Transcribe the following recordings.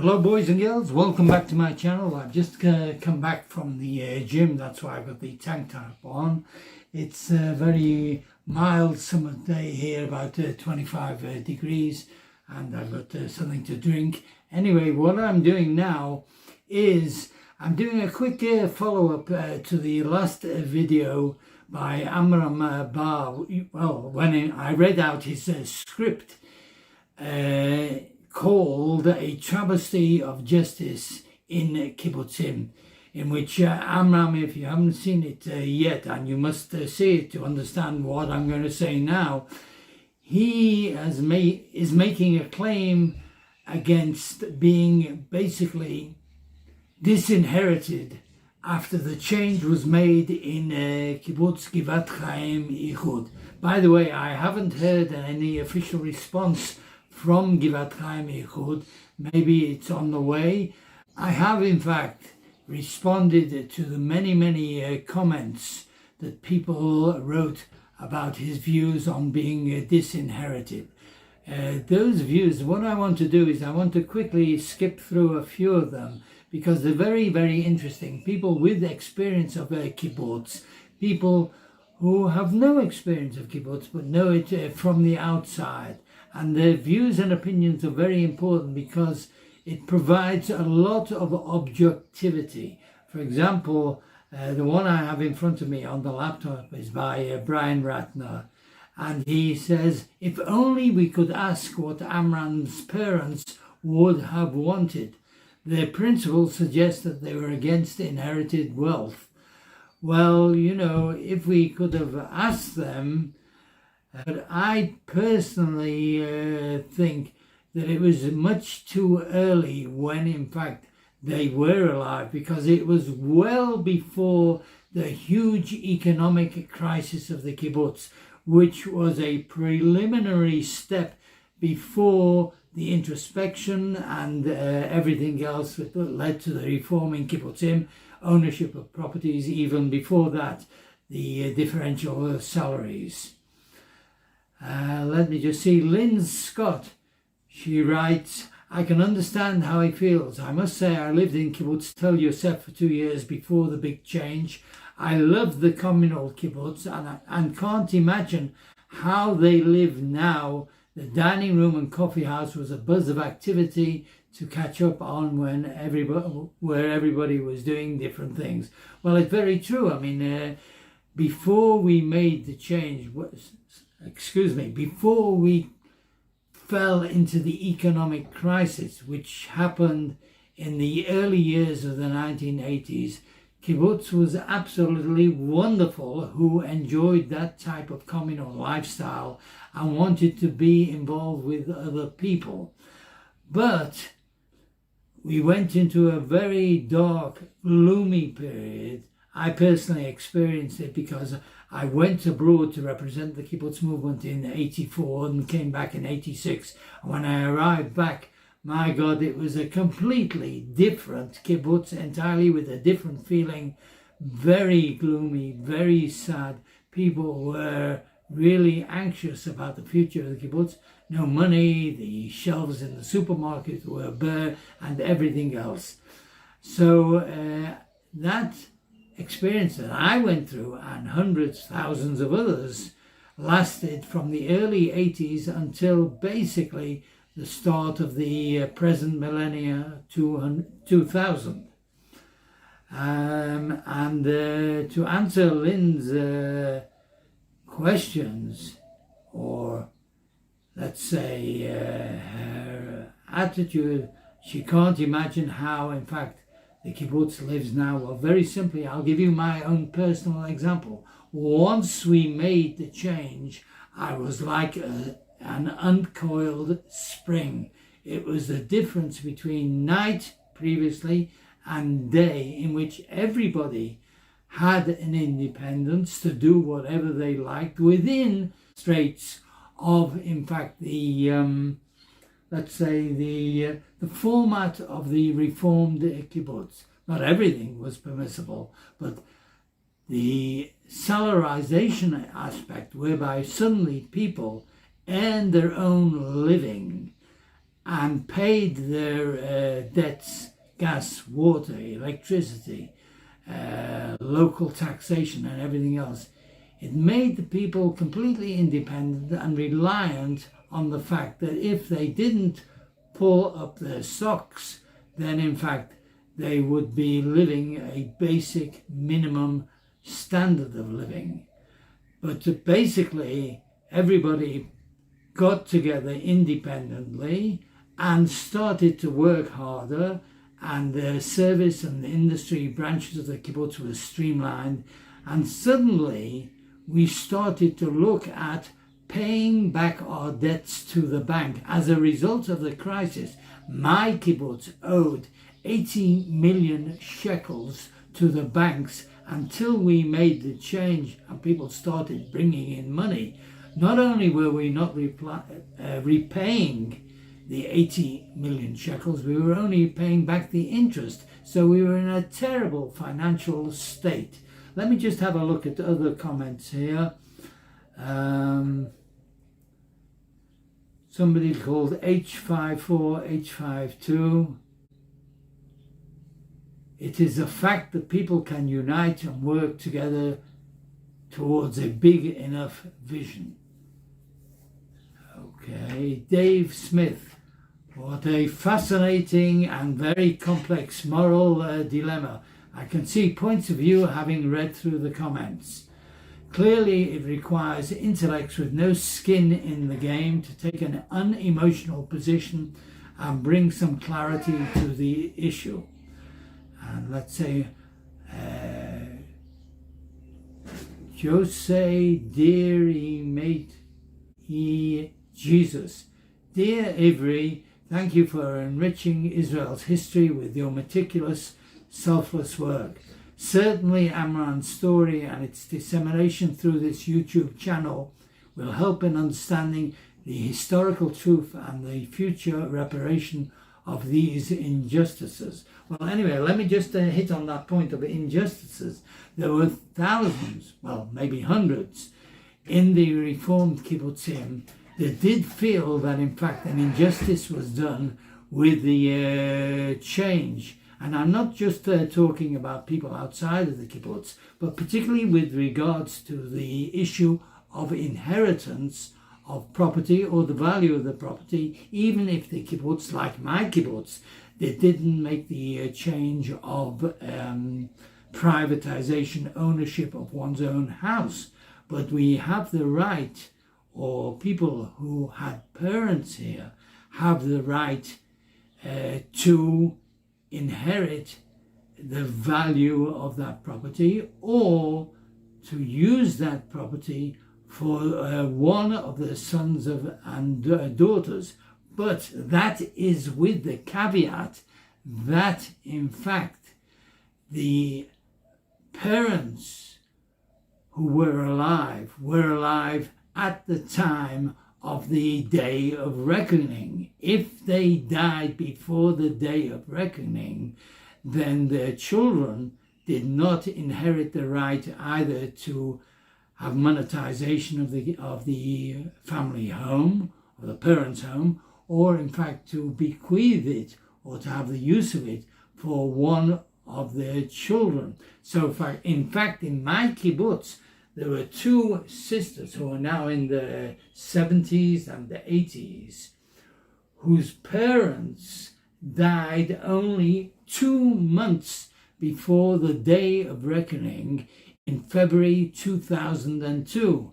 Hello boys and girls, welcome back to my channel. I've just come back from the gym, that's why I've got the tank top on. It's a very mild summer day here, about 25 degrees, and I've got something to drink. Anyway, what I'm doing now is I'm doing a quick follow-up to the last video by Amram Bar. Well, when I read out his script called A Travesty of Justice in Kibbutz, in which Amram, if you haven't seen it yet, and you must see it to understand what I'm going to say now, he is making a claim against being basically disinherited after the change was made in Kibbutz Givat Chaim Ichud. By the way, I haven't heard any official response from Givat Chaim Ichud. Maybe it's on the way. I have in fact responded to the many comments that people wrote about his views on being disinherited. Those views, what I want to do is I want to quickly skip through a few of them because they're very interesting. People with experience of kibbutz, people who have no experience of kibbutz but know it from the outside. And their views and opinions are very important because it provides a lot of objectivity. For example, the one I have in front of me on the laptop is by Brian Ratner. And he says, if only we could ask what Amram's parents would have wanted. Their principles suggest that they were against inherited wealth. Well, you know, if we could have asked them, but I personally think that it was much too early when in fact they were alive, because it was well before the huge economic crisis of the kibbutz, which was a preliminary step before the introspection and everything else that led to the reform in kibbutzim, ownership of properties, even before that, the differential salaries. Let me just see, Lynn Scott, she writes, I can understand how he feels. I must say I lived in Kibbutz Tel Yosef for 2 years before the big change. I love the communal kibbutz and can't imagine how they live now. The dining room and coffee house was a buzz of activity to catch up on where everybody was doing different things. Well, it's very true. I mean, before we made the change, before we fell into the economic crisis, which happened in the early years of the 1980s, kibbutz was absolutely wonderful, who enjoyed that type of communal lifestyle and wanted to be involved with other people. But we went into a very dark, gloomy period. I personally experienced it because I went abroad to represent the kibbutz movement in '84 and came back in '86. And when I arrived back, my God, it was a completely different kibbutz, entirely with a different feeling, very gloomy, very sad. People were really anxious about the future of the kibbutz. No money, the shelves in the supermarket were bare, and everything else. So that experience that I went through, and hundreds, thousands of others, lasted from the early 80s until basically the start of the present millennia, 2000. To answer Lynn's questions, or let's say her attitude, she can't imagine how, in fact, the kibbutz lives now. Well, very simply, I'll give you my own personal example. Once we made the change, I was like an uncoiled spring. It was the difference between night previously and day, in which everybody had an independence to do whatever they liked within straits of, in fact, the let's say the format of the reformed kibbutz. Not everything was permissible, but the salarization aspect, whereby suddenly people earn their own living and paid their debts, gas, water, electricity, local taxation and everything else. It made the people completely independent and reliant on the fact that if they didn't pull up their socks, then in fact they would be living a basic minimum standard of living. But basically everybody got together independently and started to work harder, and the service and the industry branches of the kibbutz were streamlined, and suddenly we started to look at paying back our debts to the bank. As a result of the crisis, my kibbutz owed 80 million shekels to the banks until we made the change and people started bringing in money. Not only were we not repaying the 80 million shekels, we were only paying back the interest. So we were in a terrible financial state. Let me just have a look at other comments here. Somebody called H54H52. It is a fact that people can unite and work together towards a big enough vision. Okay, Dave Smith. What a fascinating and very complex moral dilemma. I can see points of view having read through the comments. Clearly, it requires intellects with no skin in the game to take an unemotional position and bring some clarity to the issue. And let's say, Jose, dear mate, Jesus. Dear Ivry, thank you for enriching Israel's history with your meticulous, selfless work. Certainly Amram's story and its dissemination through this YouTube channel will help in understanding the historical truth and the future reparation of these injustices. Well, anyway, let me just hit on that point of injustices. There were thousands, well, maybe hundreds, in the reformed kibbutzim that did feel that in fact an injustice was done with the change. And I'm not just talking about people outside of the kibbutz, but particularly with regards to the issue of inheritance of property or the value of the property, even if the kibbutz, like my kibbutz, they didn't make the change of privatization, ownership of one's own house. But we have the right, or people who had parents here have the right to inherit the value of that property, or to use that property for one of the sons of and daughters. But that is with the caveat that in fact the parents who were alive at the time of the day of reckoning. If they died before the day of reckoning, then their children did not inherit the right either to have monetization of the family home, or the parents' home, or in fact to bequeath it or to have the use of it for one of their children. So in fact, in my kibbutz, there were two sisters who are now in the 70s and the 80s, whose parents died only 2 months before the day of reckoning in February 2002.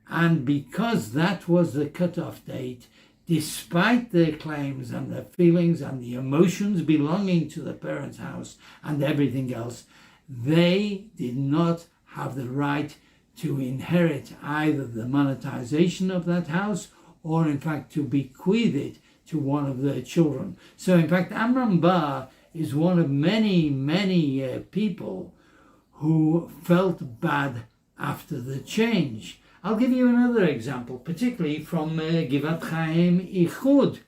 And because that was the cutoff date, despite their claims and their feelings and the emotions belonging to the parents' house and everything else, they did not have the right to inherit either the monetization of that house or in fact to bequeath it to one of their children. So in fact, Amram Bar is one of many people who felt bad after the change. I'll give you another example, particularly from Givat Chaim Ichud.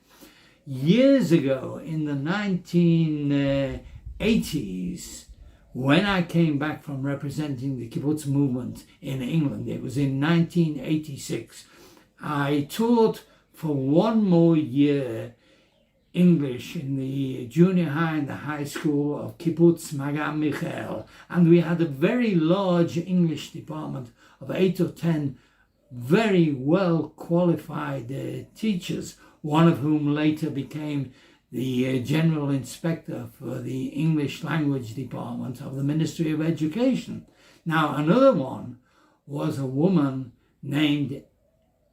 Years ago, in the 1980s, when I came back from representing the Kibbutz movement in England, it was in 1986, I taught for 1 more year English in the junior high and the high school of Kibbutz Magam Michael, and we had a very large English department of 8 or 10 very well qualified teachers, one of whom later became the General Inspector for the English Language Department of the Ministry of Education. Now, another one was a woman named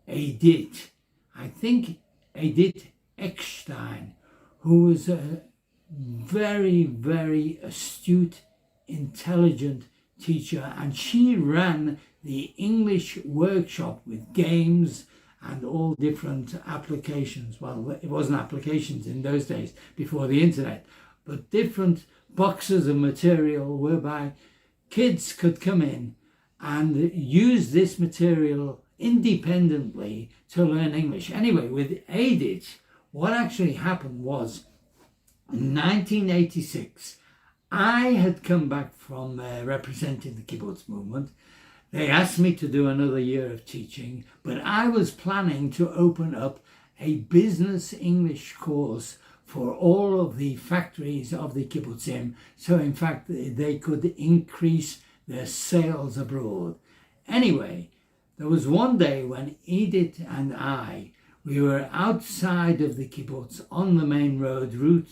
Edith, I think Edith Eckstein, who was a very, very astute, intelligent teacher, and she ran the English workshop with games and all different applications. Well, it wasn't applications in those days before the internet, but different boxes of material whereby kids could come in and use this material independently to learn English. Anyway, with Edith, what actually happened was in 1986, I had come back from representing the Kibbutz movement. They asked me to do another year of teaching, but I was planning to open up a business English course for all of the factories of the Kibbutzim, so in fact they could increase their sales abroad. Anyway, there was one day when Edith and we were outside of the kibbutz on the main road, Route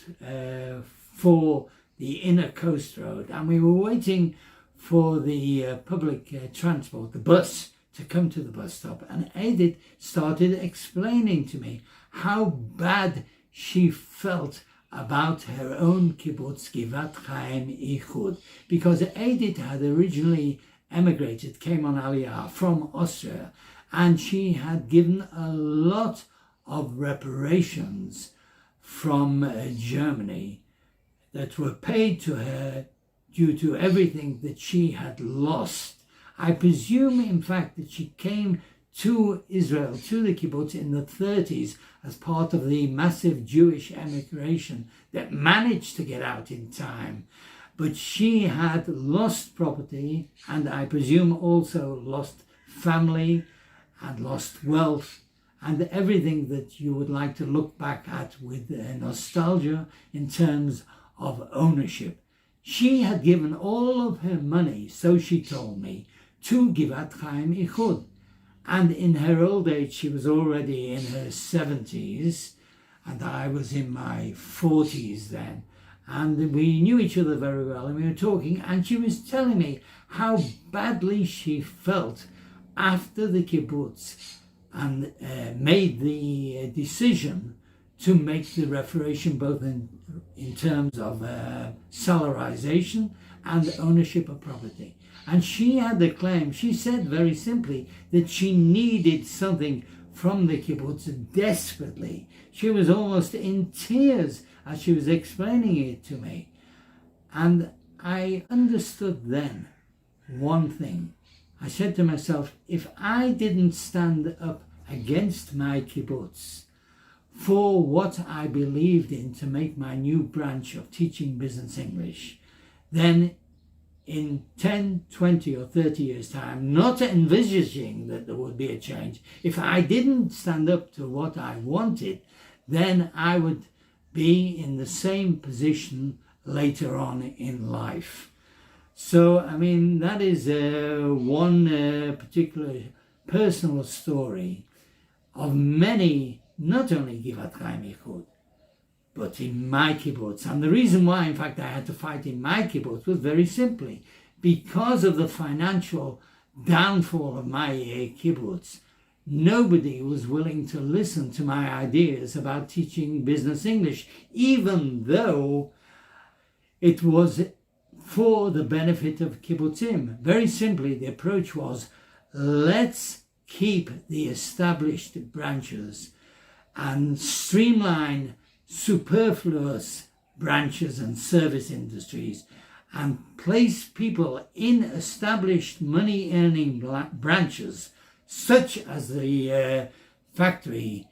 4, the inner coast road, and we were waiting for the public transport, the bus, to come to the bus stop. And Edith started explaining to me how bad she felt about her own kibbutz, Givat Chaim Ichud, because Edith had originally emigrated, came on Aliyah from Austria, and she had given a lot of reparations from Germany that were paid to her due to everything that she had lost. I presume, in fact, that she came to Israel, to the kibbutz in the 30s as part of the massive Jewish emigration that managed to get out in time. But she had lost property, and I presume also lost family and lost wealth and everything that you would like to look back at with nostalgia in terms of ownership. She had given all of her money, so she told me, to Givat Chaim Ichud. And in her old age, she was already in her 70s, and I was in my 40s then. And we knew each other very well, and we were talking, and she was telling me how badly she felt after the kibbutz and made the decision to make the reparation both in terms of salarization and ownership of property. And she had the claim, she said very simply, that she needed something from the kibbutz desperately. She was almost in tears as she was explaining it to me. And I understood then one thing. I said to myself, if I didn't stand up against my kibbutz for what I believed in to make my new branch of teaching business English, then in 10, 20 or 30 years' time, not envisaging that there would be a change, if I didn't stand up to what I wanted, then I would be in the same position later on in life. So, I mean, that is one particular personal story of many, not only Givat Chaim Ichud, but in my kibbutz. And the reason why, in fact, I had to fight in my kibbutz was very simply because of the financial downfall of my kibbutz. Nobody was willing to listen to my ideas about teaching business English, even though it was for the benefit of kibbutzim. Very simply, the approach was, let's keep the established branches and streamline superfluous branches and service industries and place people in established money-earning branches, such as the factory,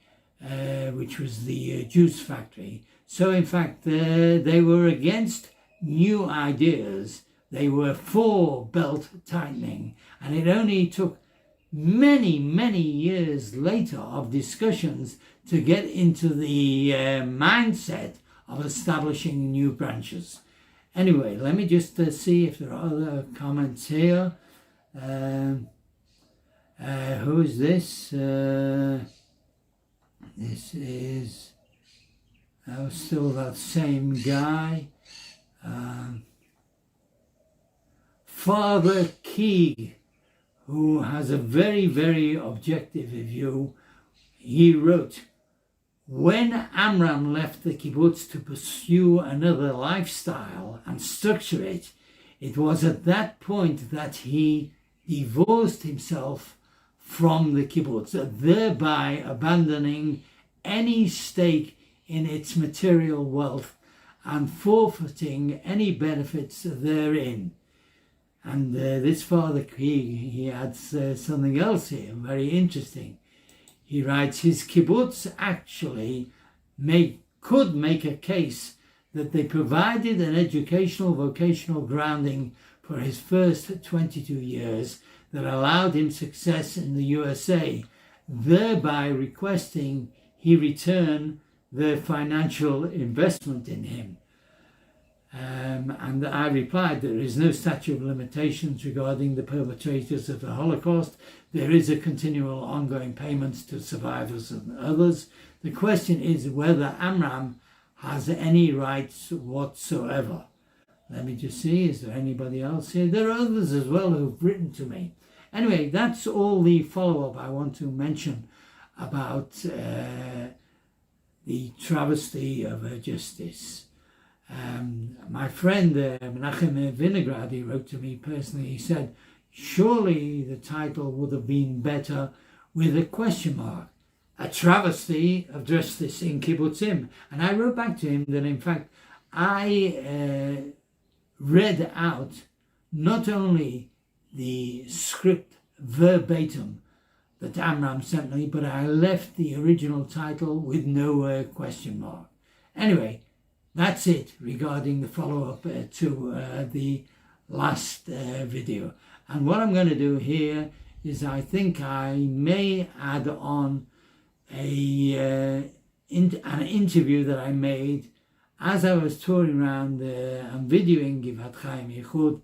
which was the juice factory. So in fact, they were against new ideas. They were for belt tightening, and it only took many, many years later of discussions to get into the mindset of establishing new branches. Anyway, let me just see if there are other comments here. Who is this? This is still that same guy. Father Keeg, who has a very, very objective view. He wrote, when Amram left the kibbutz to pursue another lifestyle and structure it, it was at that point that he divorced himself from the kibbutz, thereby abandoning any stake in its material wealth and forfeiting any benefits therein. And this Father Krieg, he adds something else here, very interesting. He writes, his kibbutz actually could make a case that they provided an educational, vocational grounding for his first 22 years that allowed him success in the USA, thereby requesting he return their financial investment in him. And I replied, there is no statute of limitations regarding the perpetrators of the Holocaust. There is a continual ongoing payments to survivors and others. The question is whether Amram has any rights whatsoever. Let me just see, is there anybody else here? There are others as well who've written to me. Anyway, that's all the follow-up I want to mention about the travesty of justice. My friend Menachem Vinograd, he wrote to me personally, he said, surely the title would have been better with a question mark, a travesty of justice in Kibbutzim. And I wrote back to him that in fact I read out not only the script verbatim that Amram sent me, but I left the original title with no question mark. Anyway, that's it regarding the follow-up to the last video. And what I'm going to do here is I think I may add on an interview that I made as I was touring around and videoing Givat Chaim Ichud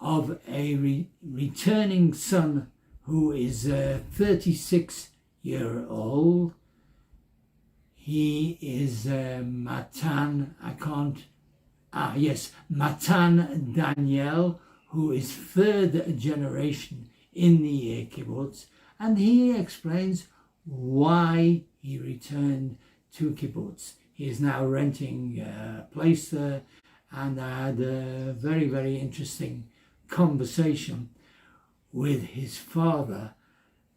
of a returning son who is 36-year-old. He is Matan Daniel, who is third generation in the kibbutz, and he explains why he returned to kibbutz. He is now renting a place there, and I had a very, very interesting conversation with his father.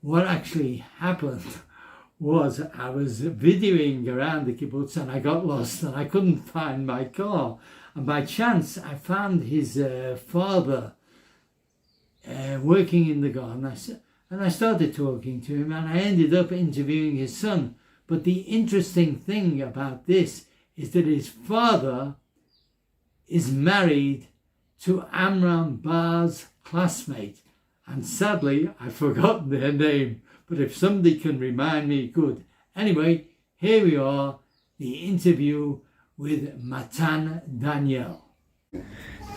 What actually happened was I was videoing around the kibbutz and I got lost and I couldn't find my car. And by chance, I found his father working in the garden. And I started talking to him and I ended up interviewing his son. But the interesting thing about this is that his father is married to Amram Bar's classmate. And sadly, I've forgotten their name. But if somebody can remind me, good. Anyway, here we are, the interview with Matan Daniel.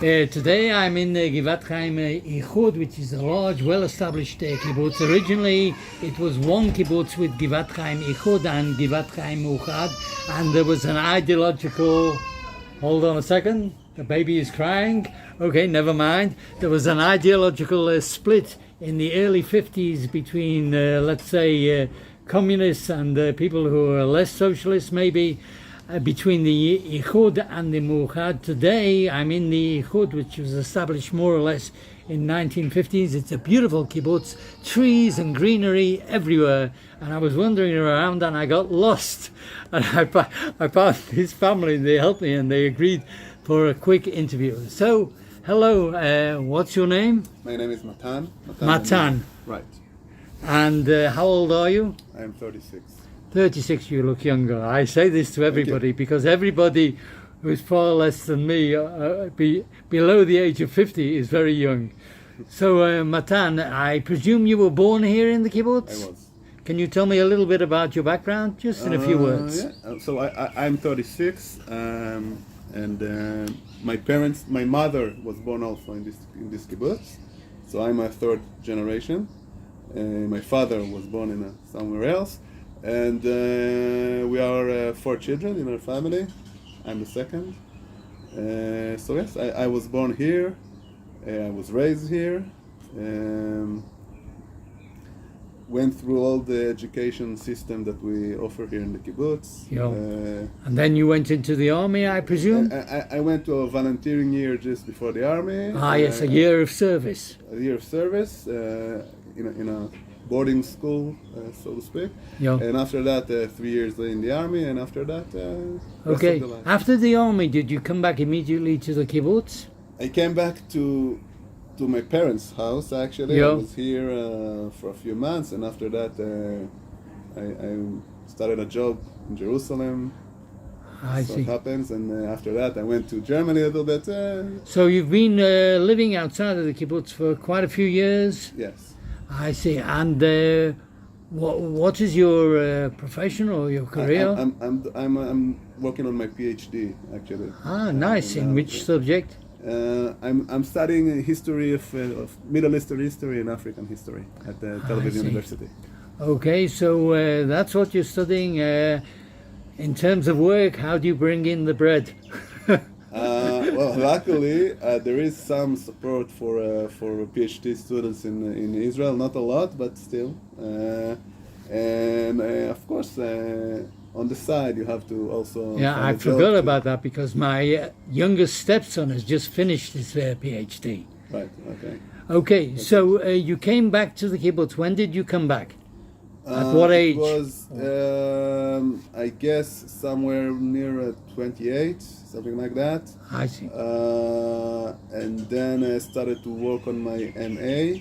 Today I'm in Givat Chaim Ichud, which is a large, well-established kibbutz. Originally, it was one kibbutz with Givat Chaim Ichud and Givat Chaim Uchad, and there was an ideological... Hold on a second, the baby is crying. Okay, never mind. There was an ideological split in the early 50s between, let's say, communists and people who are less socialist, maybe, between the Ichud and the Mu'chad. Today, I'm in the Ichud, which was established more or less in 1950s. It's a beautiful kibbutz, trees and greenery everywhere. And I was wandering around and I got lost. And I found this family and they helped me and they agreed for a quick interview. So, hello, what's your name? My name is Matan. Matan. Right. And how old are you? I am 36. 36, you look younger. I say this to everybody because everybody who is far less than me, below the age of 50, is very young. So, Matan, I presume you were born here in the kibbutz? I was. Can you tell me a little bit about your background, just in a few words? Yeah. So I'm 36, and my mother was born also in this kibbutz. So I'm a third generation. My father was born in somewhere else, and we are 4 children in our family. I'm the second. So yes, I was born here. I was raised here. Went through all the education system that we offer here in the kibbutz. And then you went into the army, I presume? I went to a volunteering year just before the army. Yes, a year of service. A year of service in a boarding school, so to speak. And after that, 3 years in the army, and after that, rest of the life. After the army, did you come back immediately to the kibbutz? I came back to my parents' house, actually. I was here for a few months, and after that I started a job in Jerusalem. I see. It happens, and after that I went to Germany a little bit. So you've been living outside of the kibbutz for quite a few years? Yes. I see. And what is your profession or your career? I'm working on my PhD, actually. Nice. In which subject? I'm studying history of Middle Eastern history and African history at the Tel Aviv University. Okay, so that's what you're studying. In terms of work, how do you bring in the bread? Well, luckily there is some support for PhD students in Israel. Not a lot, but still. And of course, on the side, you have to also. Yeah, I forgot about that because my youngest stepson has just finished his PhD. Right. Okay. Okay, so you came back to the kibbutz. When did you come back? At what age? It was, I guess, somewhere near 28, something like that. I see. And then I started to work on my MA.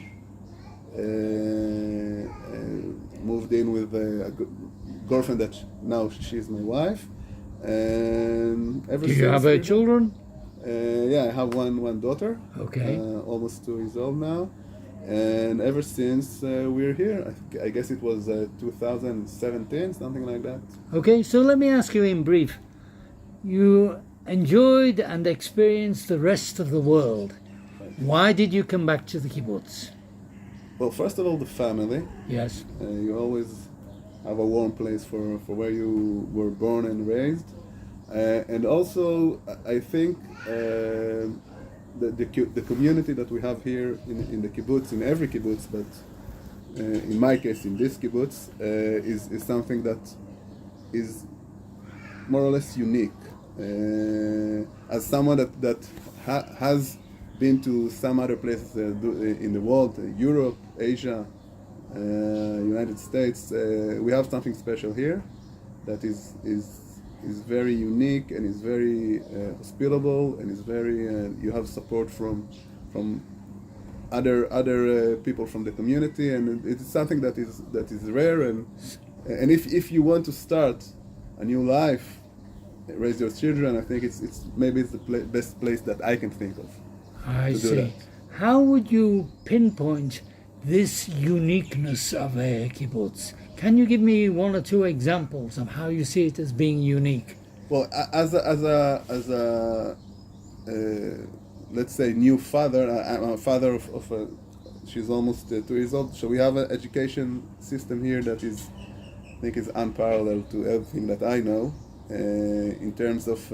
Moved in with a girlfriend that now she's my wife. And ever Do you have children? Yeah, I have one daughter. Okay. Almost 2 years old now. And ever since we're here, I guess it was 2017, something like that. Okay, so let me ask you in brief. You enjoyed and experienced the rest of the world. Right. Why did you come back to the kibbutz? Well, first of all, the family. Yes. You always have a warm place for where you were born and raised. And also, I think the community that we have here in the kibbutz, in every kibbutz, but in my case, in this kibbutz, is something that is more or less unique. As someone that has been to some other places in the world, Europe, Asia, United States, we have something special here that is very unique and is very hospitable and is very you have support from other people from the community, and it's something that is rare, and if you want to start a new life, raise your children, I think it's the best place that I can think of. I see. How would you pinpoint this uniqueness of a kibbutz? Can you give me 1 or 2 examples of how you see it as being unique? Well, as a let's say new father, I'm a father of she's almost 2 years old. So we have an education system here that is, I think, is unparalleled to everything that I know in terms of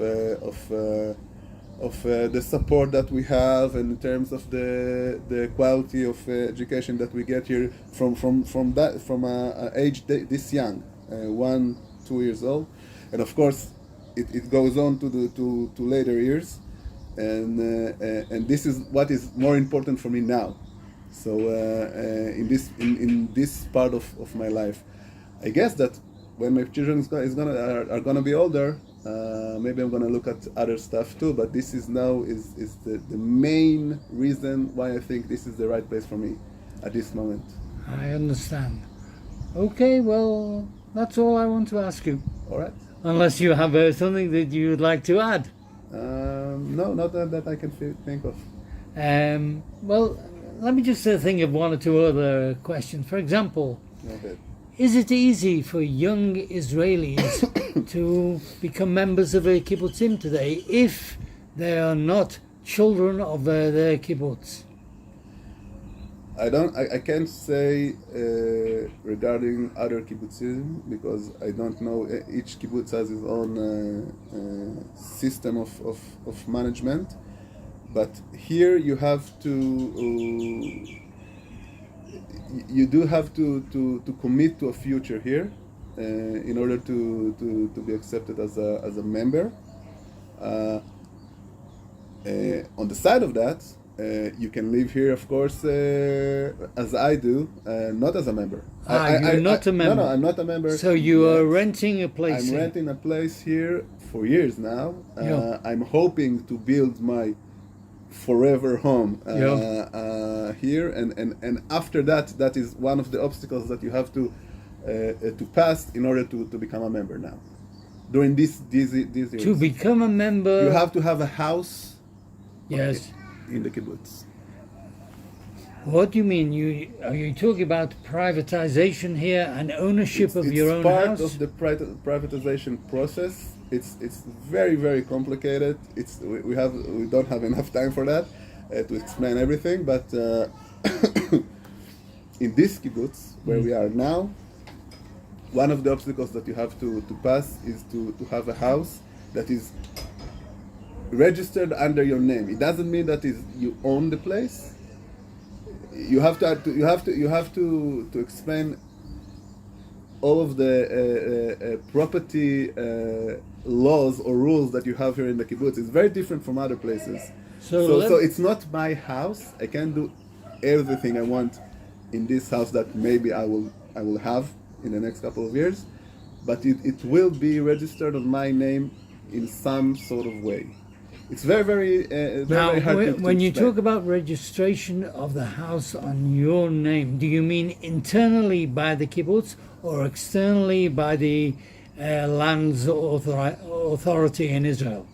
the support that we have, and in terms of the quality of education that we get here from a age this young, 1-2 years old, and of course it goes on to later years, and this is what is more important for me now. So in this part of my life, I guess that when my children are gonna be older, maybe I'm gonna look at other stuff too. But this is the main reason why I think this is the right place for me at this moment. I understand. Okay, well, that's all I want to ask you. All right. Unless you have something that you would like to add. No, not that I can think of. Well, let me just think of one or two other questions. For example, Go ahead. is it easy for young Israelis to become members of a kibbutzim today if they are not children of their kibbutz? I can't say regarding other kibbutzim because I don't know. Each kibbutz has its own system of management. But here you have to, you do have to commit to a future here in order to be accepted as a member. On the side of that, you can live here, of course, as I do, not as a member. You're not a member? No, I'm not a member. So you yet. are renting a place I'm here. renting a place here for years now. Yeah. I'm hoping to build my forever home here, and after that is one of the obstacles that you have to pass in order to become a member now. During these years. To become a member... You have to have a house Yes. in the kibbutz. What do you mean? Are you talking about privatization here and ownership of your own house? house? It's part of the privatization process. It's very, very complicated. We don't have enough time for that to explain everything. But in this kibbutz where we are now, one of the obstacles that you have to pass is to have a house that is registered under your name. It doesn't mean that you own the place. You have to explain all of the property laws or rules that you have here in the kibbutz. It's very different from other places. So it's not my house. I can do everything I want in this house that maybe I will have in the next couple of years, but it will be registered on my name in some sort of way. It's very hard to when you explain. talk about registration of the house on your name, do you mean internally by the kibbutz or externally by the lands authority in Israel?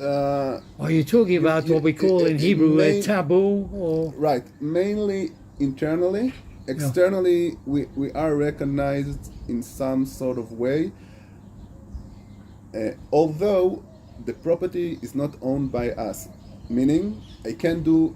Are you talking about what we call in Hebrew a taboo? Or? Right, mainly internally. Externally, we are recognized in some sort of way, although the property is not owned by us, meaning I can't do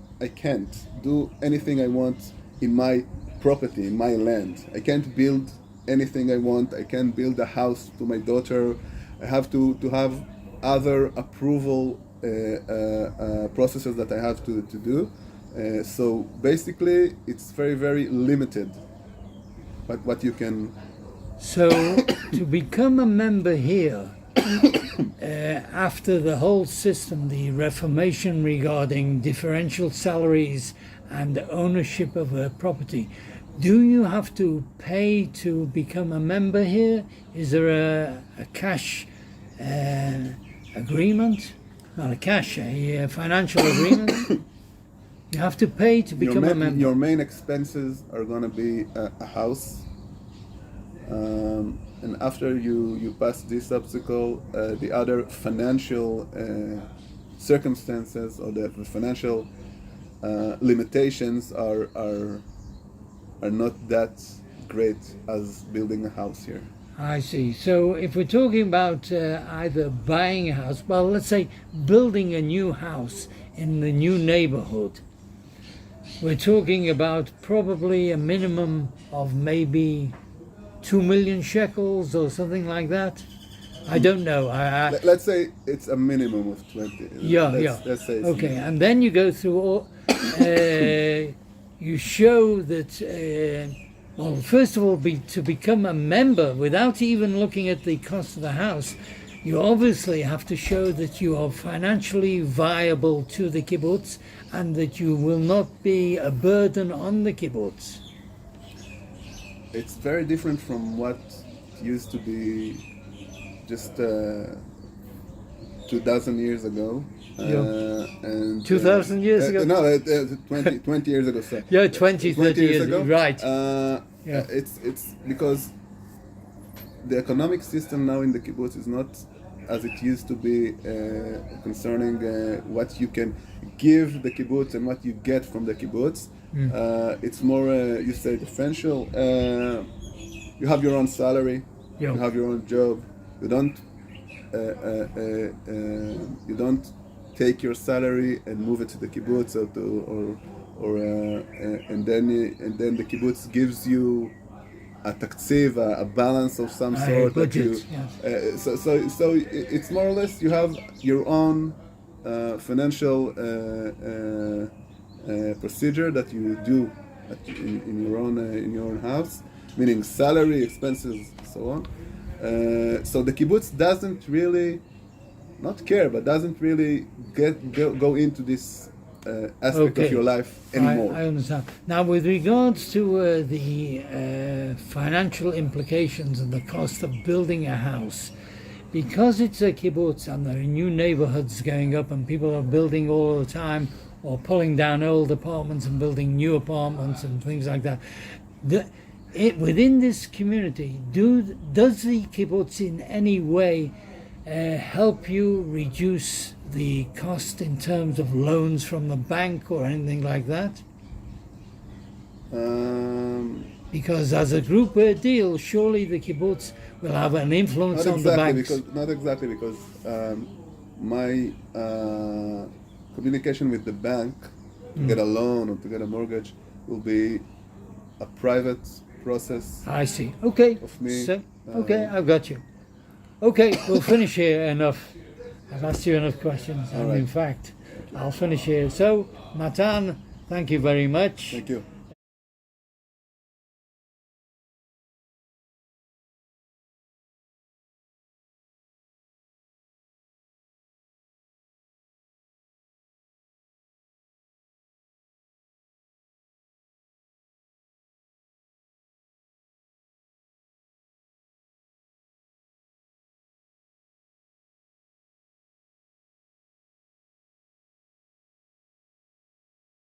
anything I want in my property, in my land. I can't build anything I want. I can't build a house to my daughter. I have to have other approval processes that I have to do. So basically, it's very, very limited. But what you can. So to become a member here. After the whole system, the reformation regarding differential salaries and ownership of a property, do you have to pay to become a member here? Is there a cash agreement? Not a cash, a financial agreement? You have to pay to become a member. Your main expenses are going to be a house. And after you pass this obstacle, the other financial circumstances or the financial limitations are not that great as building a house here. I see. So if we're talking about either buying a house, well, let's say building a new house in the new neighborhood, we're talking about probably a minimum of maybe 2 million shekels or something like that. I don't know. Let's say it's a minimum of 20. Let's say okay, and then you go through all. You show that. Well, first of all, to become a member without even looking at the cost of the house, you obviously have to show that you are financially viable to the kibbutz and that you will not be a burden on the kibbutz. It's very different from what used to be just 2,000 years ago. And 2,000 years ago? No, 20 years ago. Sorry. Yeah, 20, 30 years ago. Right. It's because the economic system now in the kibbutz is not as it used to be concerning what you can give the kibbutz and what you get from the kibbutz. It's more, you say, differential. You have your own salary, you have your own job. You don't take your salary and move it to the kibbutz and then the kibbutz gives you a taktsiv, a balance of some sort. Budget, so it's more or less you have your own financial procedure that you do in your own house, meaning salary, expenses, so on. So the kibbutz doesn't really, not care, but doesn't really go into this aspect of your life anymore. I understand. Now, with regards to the financial implications and the cost of building a house, because it's a kibbutz and there are new neighborhoods going up and people are building all the time or pulling down old apartments and building new apartments and things like that, within this community, does the kibbutz in any way help you reduce the cost in terms of loans from the bank or anything like that? Because as a group deal, surely the kibbutz will have an influence on the banks. Not exactly, because my communication with the bank to get a loan or to get a mortgage will be a private process. I see. Okay. Of me. So, okay, I've got you. Okay, we'll finish here. Enough. I've asked you enough questions. And right. in fact, I'll finish here. So, Matan, thank you very much. Thank you.